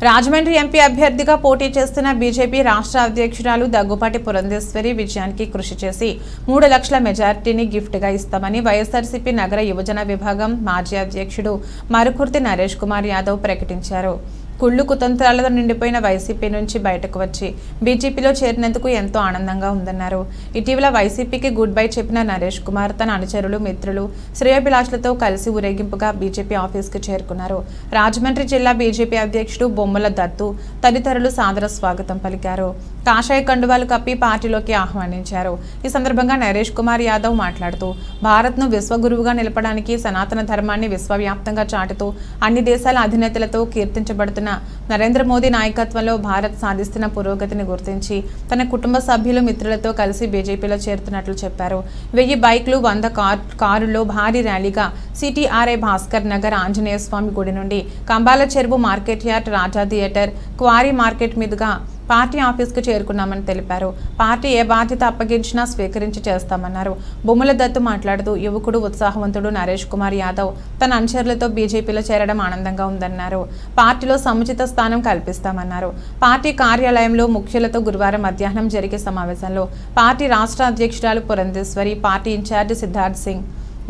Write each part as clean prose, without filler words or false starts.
Rajahmundry MP అభ్యర్థిగా పోటీ చేస్తున్న బీజేపీ రాష్ట్ర అధ్యక్షురాలు దగ్గుపాటి పురంధేశ్వరి విజయానికి కృషి చేసి 3 లక్షల మెజారిటీని గిఫ్ట్గా ఇస్తామని వైఎస్ఆర్సీపీ నగర యువజన విభాగం మాజీ అధ్యక్షుడు మరుకుర్తి నరేష్ కుమార్ యాదవ్ ప్రకటించారు. కుళ్ళు కుతంత్రాలతో నిండిపోయిన వైసీపీ నుంచి బయటకు వచ్చి బీజేపీలో చేరినందుకు ఎంతో ఆనందంగా ఉందన్నారు. ఇటీవల వైసీపీకి గుడ్ బై చెప్పిన నరేష్ కుమార్ తన అనుచరులు, మిత్రులు, శ్రేయోభిలాషులతో కలిసి ఊరేగింపుగా బీజేపీ ఆఫీస్కు చేరుకున్నారు. రాజమండ్రి జిల్లా బీజేపీ అధ్యక్షుడు బొమ్మల దత్తు తదితరులు సాదర స్వాగతం పలికారు. కాషాయ కండువాలు కప్పి పార్టీలోకి ఆహ్వానించారు. ఈ సందర్భంగా నరేష్ కుమార్ యాదవ్ మాట్లాడుతూ భారత్ను విశ్వగురువుగా నిలపడానికి, సనాతన ధర్మాన్ని విశ్వవ్యాప్తంగా చాటుతూ అన్ని దేశాల అధినేతలతో కీర్తించబడుతున్న నరేంద్ర మోదీ నాయకత్వంలో భారత్ సాధిస్తున్న పురోగతిని గుర్తించి తన కుటుంబ సభ్యులు, మిత్రులతో కలిసి బీజేపీలో చేరుతున్నట్లు చెప్పారు. 1000 బైక్లు, 100 కారుల్లో భారీ ర్యాలీగా సిటీఆర్ఐ భాస్కర్ నగర్ ఆంజనేయ స్వామి గుడి నుండి కంబాల చెరువు, మార్కెట్ యార్డ్, రాజా థియేటర్, క్వారీ మార్కెట్ మీదుగా పార్టీ ఆఫీస్కు చేరుకున్నామని తెలిపారు. పార్టీ ఏ బాధ్యత అప్పగించినా స్వీకరించి చేస్తామన్నారు. బొమ్మల దత్తు మాట్లాడుతూ యువకుడు, ఉత్సాహవంతుడు నరేష్ కుమార్ యాదవ్ తన అనుచరులతో బీజేపీలో చేరడం ఆనందంగా ఉందన్నారు. పార్టీలో సముచిత స్థానం కల్పిస్తామన్నారు. పార్టీ కార్యాలయంలో ముఖ్యులతో గురువారం మధ్యాహ్నం జరిగే సమావేశంలో పార్టీ రాష్ట్ర అధ్యక్షురాలు పురంధేశ్వరి, పార్టీ ఇన్ఛార్జి సిద్ధార్థ్ సింగ్,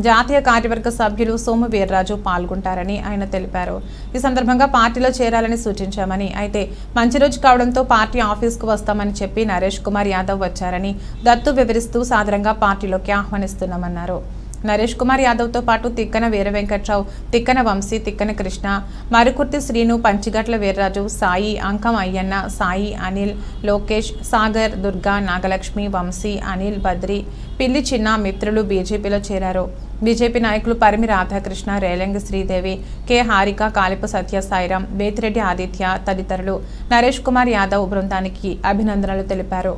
జాతీయ కార్యవర్గ సభ్యులు సోము వీర్రాజు పాల్గొంటారని ఆయన తెలిపారు. ఈ సందర్భంగా పార్టీలో చేరాలని సూచించామని, అయితే మంచి రోజు కావడంతో పార్టీ ఆఫీస్కు వస్తామని చెప్పి నరేష్ కుమార్ యాదవ్ వచ్చారని దత్తు వివరిస్తూ సాదరంగా పార్టీలోకి ఆహ్వానిస్తున్నామన్నారు. నరేష్ కుమార్ యాదవ్తో పాటు తిక్కన వీర వెంకట్రావు, తిక్కన వంశీ, తిక్కన కృష్ణ, మరుకుర్తి శ్రీను, పంచిగట్ల వీర్రాజు, సాయి, అంకం అయ్యన్న, సాయి, అనిల్, లోకేష్, సాగర్, దుర్గా, నాగలక్ష్మి, వంశీ, అనిల్, బద్రి, పిల్లి చిన్న, మిత్రులు బీజేపీలో చేరారు. బీజేపీ నాయకులు పరిమి రాధాకృష్ణ, రేలంగి శ్రీదేవి, కె హారిక, కాలిపు సత్య సాయిరాం, బేతిరెడ్డి ఆదిత్య తదితరులు నరేష్ కుమార్ యాదవ్ బృందానికి అభినందనలు తెలిపారు.